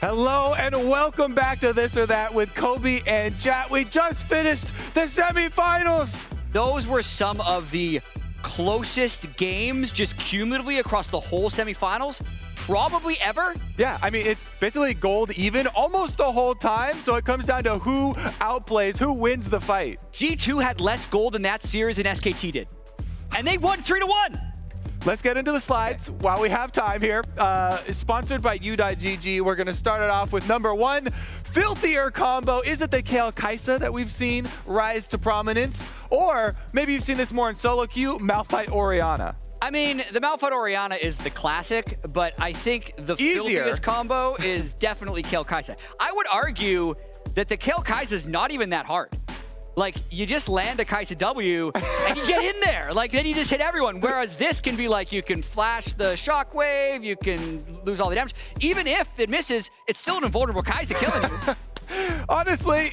Hello and welcome back to This or That with Kobe and Chat. We just finished the semifinals. Those were some of the closest games just cumulatively across the whole semifinals probably ever. Yeah, I mean, it's basically gold even almost the whole time, so it comes down to who outplays, who wins the fight. G2 had less gold in that series than SKT did, and they won 3-1. Let's get into the slides while we have time here. Sponsored by U.GG. We're going to start it off with number one, filthier combo. Is it the Kayle Kai'Sa that we've seen rise to prominence? Or maybe you've seen this more in solo queue, Malphite Orianna. I mean, the Malphite Orianna is the classic, but I think the filthiest combo is definitely Kayle Kai'Sa. I would argue that the Kayle Kai'Sa is not even that hard. Like, you just land a Kai'Sa W and you get in there. Like, then you just hit everyone. Whereas this can be like, you can flash the shockwave, you can lose all the damage. Even if it misses, it's still an invulnerable Kai'Sa killing you. Honestly,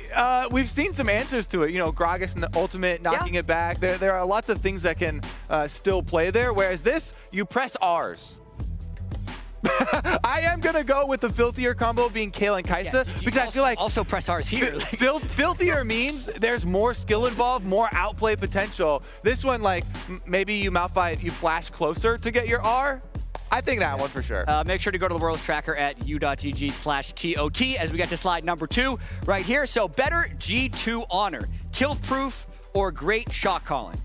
we've seen some answers to it. You know, Gragas and the ultimate, knocking it back. There are lots of things that can still play there. Whereas this, you press Rs. I am going to go with the filthier combo being Kayle and Kai'Sa because I feel like also press Rs here. Filthier means there's more skill involved, more outplay potential. This one, like, maybe you Malphite, you flash closer to get your R. I think that one for sure. Make sure to go to the Worlds Tracker at u.gg/TOT as we get to slide number 2 right here. So better G2 honor, tilt proof, or great shot calling?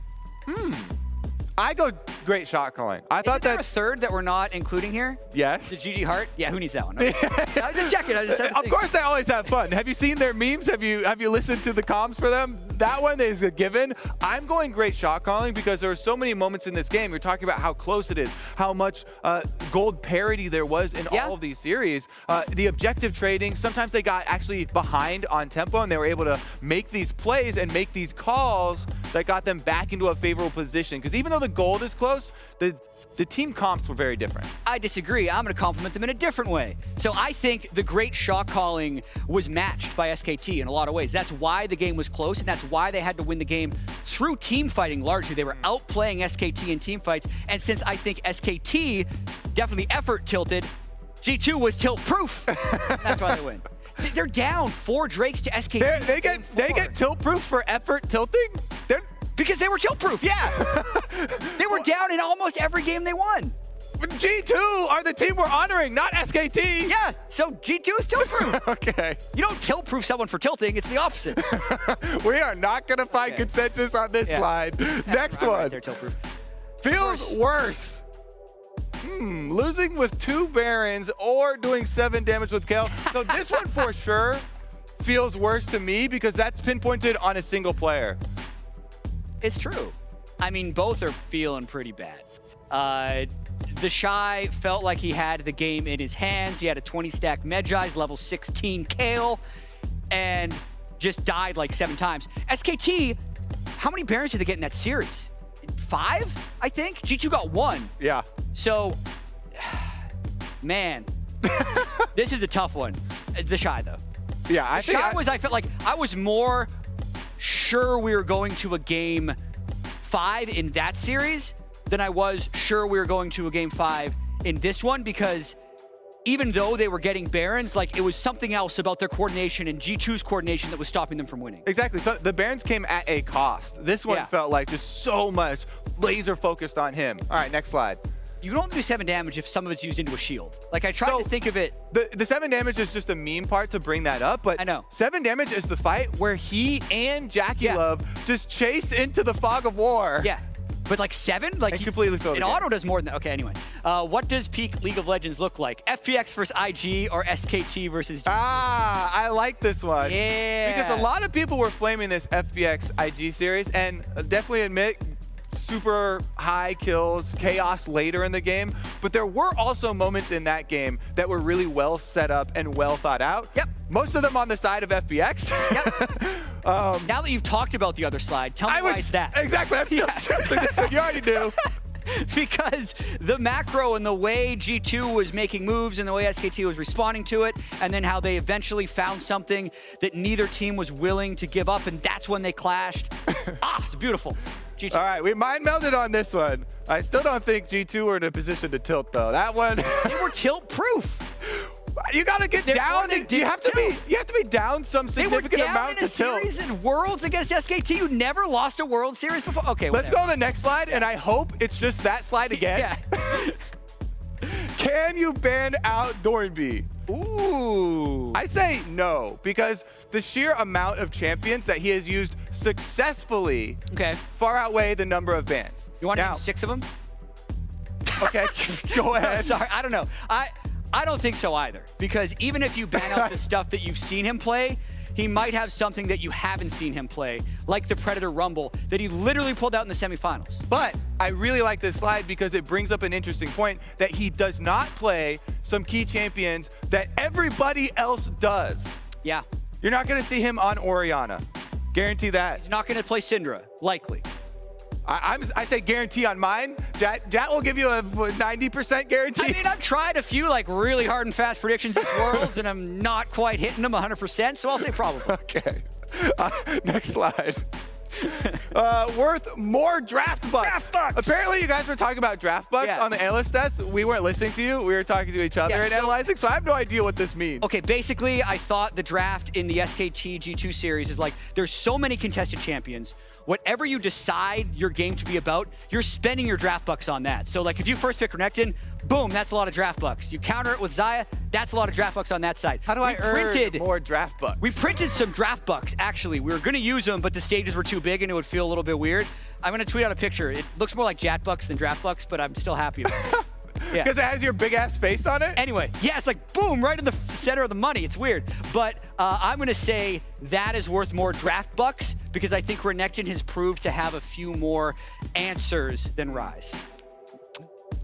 I go great shot calling. I thought there a third that we're not including here? Yes. The GG Heart? Yeah, who needs that one? Okay. I just checking. Of course, they always have fun. Have you seen their memes? Have you listened to the comms for them? That one is a given. I'm going great shot calling because there are so many moments in this game. You're talking about how close it is, how much gold parity there was in all of these series. The objective trading, sometimes they got actually behind on tempo and they were able to make these plays and make these calls that got them back into a favorable position. Because even though the gold is close, the team comps were very different. I disagree. I'm going to compliment them in a different way. So I think the great shot calling was matched by SKT in a lot of ways. That's why the game was close, and that's why they had to win the game through team fighting largely. They were outplaying SKT in team fights, and since I think SKT definitely effort tilted, G2 was tilt proof. That's why they win. They're down 4 Drakes to SKT. They get tilt proof for effort tilting? Because they were tilt-proof, yeah. They were down in almost every game they won. G2 are the team we're honoring, not SKT. Yeah, so G2 is tilt-proof. Okay. You don't tilt-proof someone for tilting, it's the opposite. We are not going to find consensus on this slide. Next one. Right, they're tilt-proof. Feels worse. Losing with 2 Barons or doing 7 damage with Kayle. So this one for sure feels worse to me because that's pinpointed on a single player. It's true. I mean, both are feeling pretty bad. The Shy felt like he had the game in his hands. He had a 20-stack Medjai's, level 16 Kayle, and just died like 7 times. SKT, how many Barons did they get in that series? 5, I think? G2 got 1. Yeah. So, man, this is a tough one. The Shy, though. Yeah, I felt like I was more sure we were going to a game 5 in that series than I was sure we were going to a game 5 in this one, because even though they were getting Barons, like, it was something else about their coordination and G2's coordination that was stopping them from winning. Exactly. So the Barons came at a cost. This one felt like just so much laser focused on him. All right, next slide. You can only do 7 damage if some of it's used into a shield. Like, I tried to think of it. The 7 damage is just a meme part to bring that up, but I know. 7 damage is the fight where he and JackeyLove just chase into the fog of war. Yeah, but like 7? Like, he completely throw an auto does more than that. Okay, anyway. What does peak League of Legends look like? FPX versus IG or SKT versus G2? I like this one. Yeah. Because a lot of people were flaming this FPX IG series, and definitely admit, super high kills, chaos later in the game, but there were also moments in that game that were really well set up and well thought out. Yep. Most of them on the side of FPX. Yep. Now that you've talked about the other slide, tell me why it's that. Exactly. You already knew. Because the macro and the way G2 was making moves and the way SKT was responding to it, and then how they eventually found something that neither team was willing to give up, and that's when they clashed. It's beautiful. G2. All right, we mind melded on this one. I still don't think G2 were in a position to tilt, though. That one. They were tilt proof. You gotta get down. You have to be down some significant amount to tilt. They were down in a series in Worlds against SKT. You never lost a World Series before. Okay, let's go to the next slide, and I hope it's just that slide again. Yeah. Can you ban out Dornby? Ooh. I say no, because the sheer amount of champions that he has used successfully far outweigh the number of bans. You want to name 6 of them? Okay, go ahead. No, sorry, I don't know. I don't think so either, because even if you ban out the stuff that you've seen him play, he might have something that you haven't seen him play, like the Predator Rumble that he literally pulled out in the semifinals. But I really like this slide because it brings up an interesting point that he does not play some key champions that everybody else does. Yeah. You're not going to see him on Orianna. Guarantee that. He's not going to play Syndra, likely. I say guarantee on mine. Jat will give you a 90% guarantee. I mean, I've tried a few like really hard and fast predictions this Worlds, and I'm not quite hitting them 100%, so I'll say probably. Okay. Next slide. Worth more draft bucks. Draft bucks. Apparently, you guys were talking about draft bucks on the analyst test. We weren't listening to you. We were talking to each other and analyzing, so I have no idea what this means. Okay, basically, I thought the draft in the SKT G2 series is like, there's so many contested champions. Whatever you decide your game to be about, you're spending your draft bucks on that. So like if you first pick Renekton, boom, that's a lot of draft bucks. You counter it with Xayah, that's a lot of draft bucks on that side. How do I earn more draft bucks? We printed some draft bucks, actually. We were going to use them, but the stages were too big and it would feel a little bit weird. I'm going to tweet out a picture. It looks more like Jat bucks than draft bucks, but I'm still happy with it. Yeah. Because it has your big ass face on it? Anyway, yeah, it's like boom, right in the center of the money. It's weird. But I'm going to say that is worth more draft bucks because I think Renekton has proved to have a few more answers than Ryze.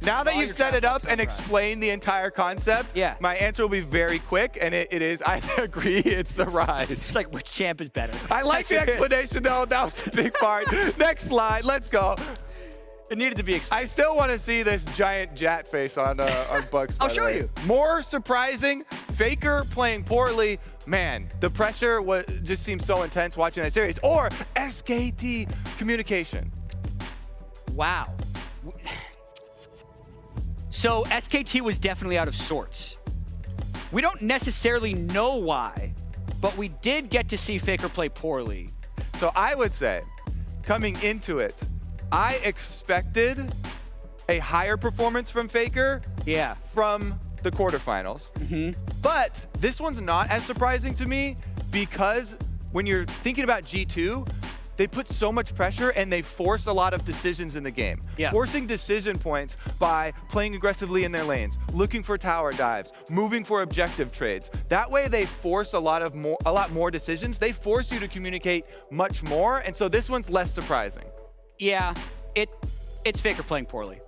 Now that you've set it up and explained the entire concept, my answer will be very quick, and it is, I agree, it's the Ryze. It's like, which champ is better? I like the explanation, though. That was the big part. Next slide. Let's go. It needed to be explained. I still want to see this giant Jat face on Bucks. I'll show you. More surprising, Faker playing poorly. Man, the pressure just seems so intense watching that series. Or SKT communication. Wow. So SKT was definitely out of sorts. We don't necessarily know why, but we did get to see Faker play poorly. So I would say, coming into it, I expected a higher performance from Faker from the quarterfinals. But this one's not as surprising to me because when you're thinking about G2, they put so much pressure and they force a lot of decisions in the game. Forcing decision points by playing aggressively in their lanes, looking for tower dives, moving for objective trades. That way they force a lot more decisions. They force you to communicate much more, and so this one's less surprising. Yeah, it's Faker playing poorly.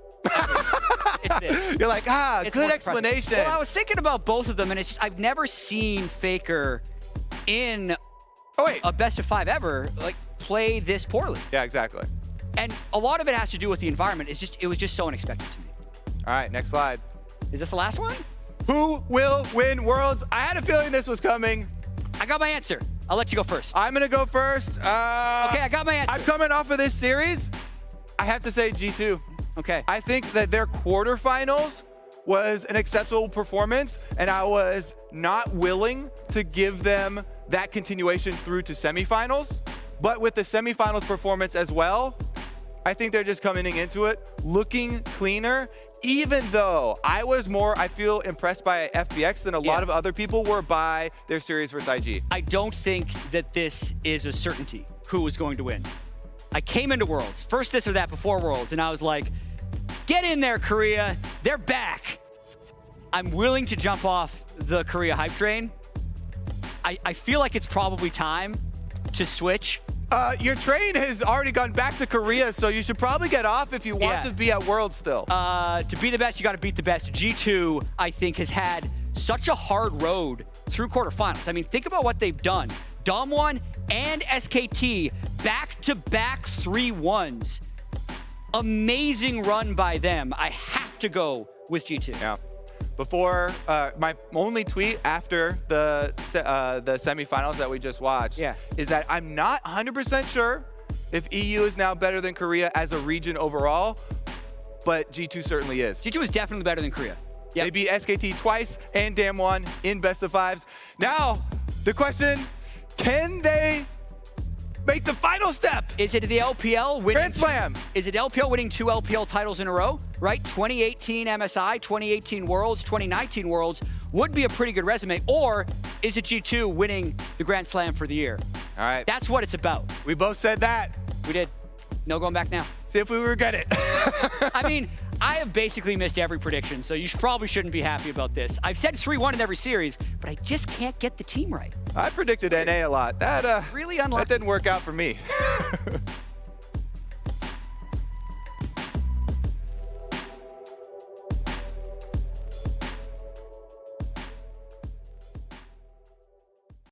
It's this. You're like, good explanation. Well, I was thinking about both of them, and it's just, I've never seen Faker in a best of 5 ever like play this poorly. Yeah, exactly. And a lot of it has to do with the environment. It was just so unexpected to me. All right, next slide. Is this the last one? Who will win Worlds? I had a feeling this was coming. I got my answer. I'll let you go first. I'm going to go first. Okay, I got my answer. I'm coming off of this series. I have to say G2. Okay. I think that their quarterfinals was an acceptable performance, and I was not willing to give them that continuation through to semifinals. But with the semifinals performance as well, I think they're just coming into it looking cleaner, even though I feel impressed by FBX than a lot of other people were by their series versus IG. I don't think that this is a certainty who is going to win. I came into Worlds, first this or that before Worlds, and I was like, get in there, Korea. They're back. I'm willing to jump off the Korea hype train. I feel like it's probably time to switch. Your train has already gone back to Korea, so you should probably get off if you want to be at Worlds still. To be the best, you got to beat the best. G2, I think, has had such a hard road through quarterfinals. I mean, think about what they've done. Dom1 and SKT, back-to-back 3-1s. Amazing run by them. I have to go with G2. Yeah. Before, my only tweet after the semifinals that we just watched is that I'm not 100% sure if EU is now better than Korea as a region overall, but G2 certainly is. G2 is definitely better than Korea. Yep. They beat SKT twice and Damwon in best of fives. Now, the question, can they make the final step? Is it the LPL winning? Grand Slam. Is it LPL winning 2 LPL titles in a row, right? 2018 MSI, 2018 Worlds, 2019 Worlds would be a pretty good resume. Or is it G2 winning the Grand Slam for the year? All right. That's what it's about. We both said that. We did. No going back now. See if we regret it. I mean, I have basically missed every prediction, so you probably shouldn't be happy about this. I've said 3-1 in every series, but I just can't get the team right. I predicted NA a lot. That really unlucky. That didn't work out for me.